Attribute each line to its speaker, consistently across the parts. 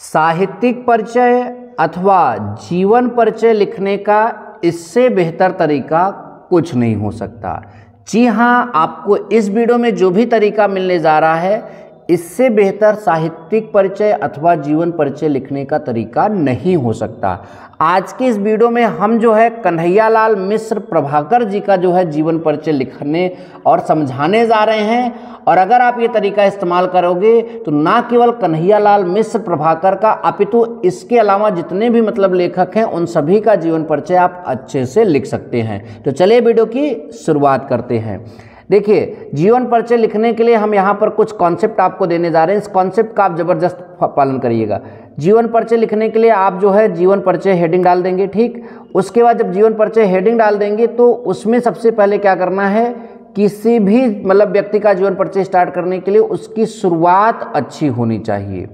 Speaker 1: साहित्यिक परिचय अथवा जीवन परिचय लिखने का इससे बेहतर तरीका कुछ नहीं हो सकता। जी हाँ, आपको इस वीडियो में जो भी तरीका मिलने जा रहा है इससे बेहतर साहित्यिक परिचय अथवा जीवन परिचय लिखने का तरीका नहीं हो सकता। आज के इस वीडियो में हम जो है कन्हैयालाल मिश्र प्रभाकर जी का जो है जीवन परिचय लिखने और समझाने जा रहे हैं। और अगर आप ये तरीका इस्तेमाल करोगे तो ना केवल कन्हैयालाल मिश्र प्रभाकर का अपितु इसके अलावा जितने भी लेखक हैं उन सभी का जीवन परिचय आप अच्छे से लिख सकते हैं। तो चलिए वीडियो की शुरुआत करते हैं। देखिए, जीवन परिचय लिखने के लिए हम यहाँ पर कुछ कॉन्सेप्ट आपको देने जा रहे हैं। इस कॉन्सेप्ट का आप जबरदस्त पालन करिएगा। जीवन परिचय लिखने के लिए आप जो है जीवन परिचय हेडिंग डाल देंगे, ठीक। उसके बाद जब जीवन परिचय हेडिंग डाल देंगे तो उसमें सबसे पहले क्या करना है, किसी भी व्यक्ति का जीवन परिचय स्टार्ट करने के लिए उसकी शुरुआत अच्छी होनी चाहिए।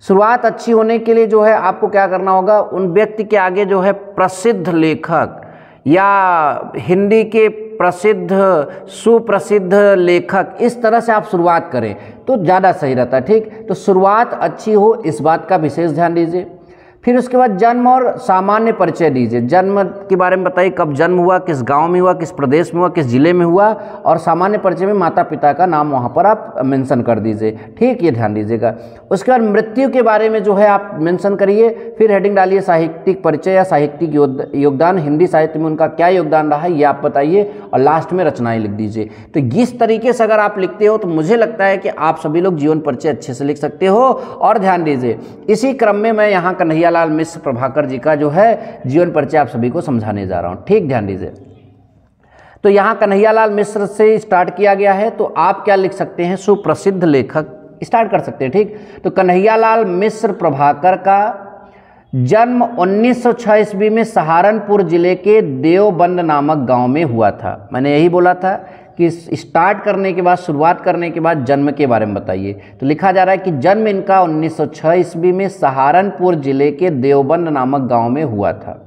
Speaker 1: शुरुआत अच्छी होने के लिए जो है आपको क्या करना होगा, उन व्यक्ति के आगे जो है प्रसिद्ध लेखक या हिंदी के प्रसिद्ध सुप्रसिद्ध लेखक, इस तरह से आप शुरुआत करें तो ज़्यादा सही रहता है, ठीक। तो शुरुआत अच्छी हो इस बात का विशेष ध्यान दीजिए। फिर उसके बाद जन्म और सामान्य परिचय दीजिए। जन्म के बारे में बताइए, कब जन्म हुआ, किस गांव में हुआ, किस प्रदेश में हुआ, किस जिले में हुआ। और सामान्य परिचय में माता पिता का नाम वहां पर आप मेंशन कर दीजिए, ठीक। ये ध्यान दीजिएगा। उसके बाद मृत्यु के बारे में जो है आप मेंशन करिए। फिर हेडिंग डालिए साहित्यिक परिचय या साहित्यिक योगदान, हिंदी साहित्य में उनका क्या योगदान रहा है ये आप बताइए। और लास्ट में रचनाएं लिख दीजिए। तो इस तरीके से अगर आप लिखते हो तो मुझे लगता है कि आप सभी लोग जीवन परिचय अच्छे से लिख सकते हो। और ध्यान दीजिए, इसी क्रम में मैं यहाँ कन्हैयालाल मिश्र प्रभाकर जी का जो है जीवन परिचय आप सभी को समझाने जा रहा हूं, ठीक। ध्यान दीजिए। तो यहां कन्हैयालाल मिश्र से स्टार्ट किया गया है, तो आप क्या लिख सकते हैं, सुप्रसिद्ध लेखक स्टार्ट कर सकते हैं, ठीक। तो कन्हैयालाल मिश्र प्रभाकर का जन्म 1906 ईस्वी में सहारनपुर जिले के देवबंद नामक गांव में हुआ था। मैंने यही बोला था कि स्टार्ट करने के बाद, शुरुआत करने के बाद जन्म के बारे में बताइए। तो लिखा जा रहा है कि जन्म इनका 1906 ईस्वी में सहारनपुर जिले के देवबंद नामक गांव में हुआ था।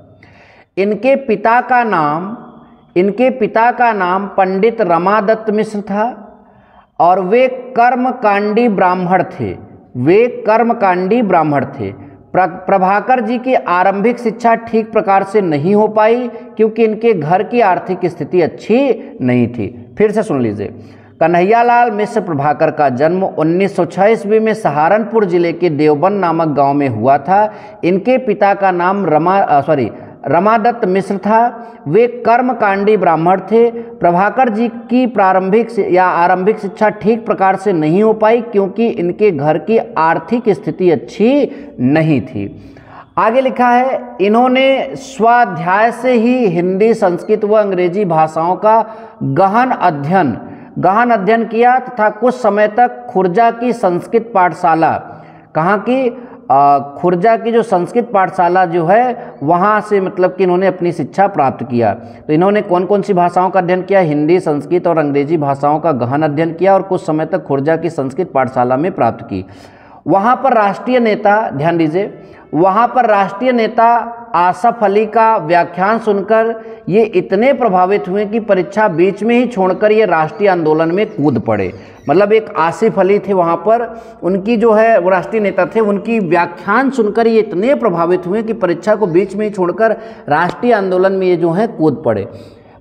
Speaker 1: इनके पिता का नाम पंडित रमादत्त मिश्र था और वे कर्मकांडी ब्राह्मण थे। प्रभाकर जी की आरंभिक शिक्षा ठीक प्रकार से नहीं हो पाई क्योंकि इनके घर की आर्थिक स्थिति अच्छी नहीं थी। फिर से सुन लीजिए, कन्हैयालाल मिश्र प्रभाकर का जन्म 1906 ईस्वी में सहारनपुर जिले के देवबंद नामक गांव में हुआ था। इनके पिता का नाम रमादत्त मिश्र था। वे कर्मकांडी ब्राह्मण थे। प्रभाकर जी की आरंभिक शिक्षा ठीक प्रकार से नहीं हो पाई क्योंकि इनके घर की आर्थिक स्थिति अच्छी नहीं थी। आगे लिखा है, इन्होंने स्वाध्याय से ही हिंदी, संस्कृत व अंग्रेजी भाषाओं का गहन अध्ययन किया तथा कुछ समय तक खुर्जा की संस्कृत पाठशाला, कहाँ की, खुर्जा की जो संस्कृत पाठशाला जो है वहाँ से कि इन्होंने अपनी शिक्षा प्राप्त किया। तो इन्होंने कौन कौन सी भाषाओं का अध्ययन किया, हिंदी, संस्कृत और अंग्रेजी भाषाओं का गहन अध्ययन किया और कुछ समय तक खुर्जा की संस्कृत पाठशाला में प्राप्त की। वहाँ पर राष्ट्रीय नेता, ध्यान दीजिए, वहाँ पर राष्ट्रीय नेता आसफ अली का व्याख्यान सुनकर ये इतने प्रभावित हुए कि परीक्षा बीच में ही छोड़कर ये राष्ट्रीय आंदोलन में कूद पड़े। एक आसिफ अली थे वहाँ पर, उनकी जो है वो राष्ट्रीय नेता थे, उनकी व्याख्यान सुनकर ये इतने प्रभावित हुए कि परीक्षा को बीच में ही छोड़कर राष्ट्रीय आंदोलन में ये जो है कूद पड़े।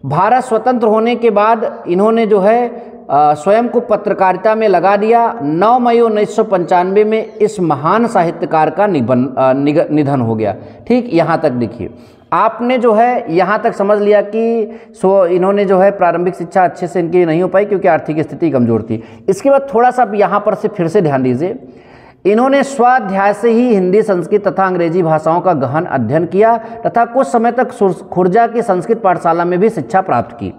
Speaker 1: भारत स्वतंत्र होने के बाद इन्होंने जो है स्वयं को पत्रकारिता में लगा दिया। 9 मई 1995 में इस महान साहित्यकार का निधन हो गया, ठीक। यहाँ तक देखिए, आपने जो है यहाँ तक समझ लिया कि इन्होंने जो है प्रारंभिक शिक्षा अच्छे से इनकी नहीं हो पाई क्योंकि आर्थिक स्थिति कमजोर थी। इसके बाद थोड़ा सा यहाँ पर से फिर से ध्यान दीजिए, इन्होंने स्वाध्याय से ही हिंदी, संस्कृत तथा अंग्रेजी भाषाओं का गहन अध्ययन किया तथा कुछ समय तक खुर्जा की संस्कृत पाठशाला में भी शिक्षा प्राप्त की।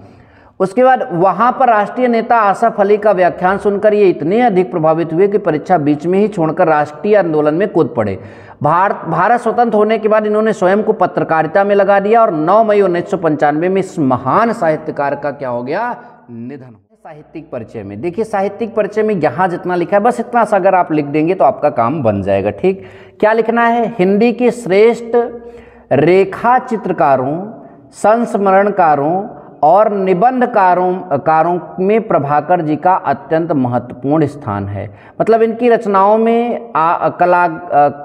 Speaker 1: उसके बाद वहाँ पर राष्ट्रीय नेता आसफ अली का व्याख्यान सुनकर ये इतने अधिक प्रभावित हुए कि परीक्षा बीच में ही छोड़कर राष्ट्रीय आंदोलन में कूद पड़े। भारत स्वतंत्र होने के बाद इन्होंने स्वयं को पत्रकारिता में लगा दिया और 9 मई 1995 में इस महान साहित्यकार का क्या हो गया, निधन। साहित्यिक परिचय में देखिए, साहित्यिक परिचय में यहाँ जितना लिखा है बस इतना सा अगर आप लिख देंगे तो आपका काम बन जाएगा, ठीक। क्या लिखना है, हिंदी के श्रेष्ठ रेखा चित्रकारों, संस्मरणकारों और निबंधकारों में प्रभाकर जी का अत्यंत महत्वपूर्ण स्थान है। मतलब इनकी रचनाओं में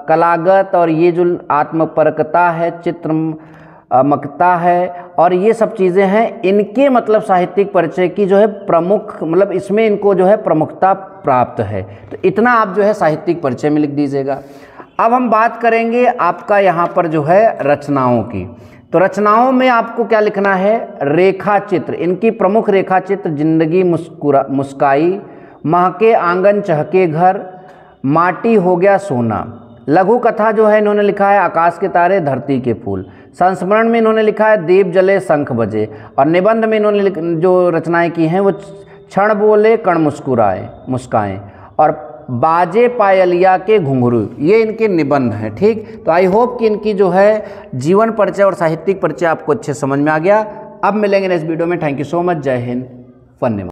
Speaker 1: कलागत और ये जो आत्मपरकता है, चित्रमकता है और ये सब चीज़ें हैं, इनके मतलब साहित्यिक परिचय की जो है प्रमुख, मतलब इसमें इनको जो है प्रमुखता प्राप्त है। तो इतना आप जो है साहित्यिक परिचय में लिख दीजिएगा। अब हम बात करेंगे आपका यहाँ पर जो है रचनाओं की। तो रचनाओं में आपको क्या लिखना है? रेखा चित्र। इनकी प्रमुख रेखा चित्र जिंदगी मुस्काई, महके आंगन चहके घर, माटी हो गया सोना। लघु कथा जो है इन्होंने लिखा है आकाश के तारे धरती के फूल। संस्मरण में इन्होंने लिखा है दीप जले शंख बजे। और निबंध में इन्होंने जो रचनाएं की हैं वो क्षण बोले कण मुस्काएं और बाजे पायलिया के घुंघरू, ये इनके निबंध हैं। ठीक, तो आई होप कि इनकी जो है जीवन परिचय और साहित्यिक परिचय आपको अच्छे समझ में आ गया। अब मिलेंगे नेक्स्ट वीडियो में। Thank you so much. जय हिंद, वंदे मातरम।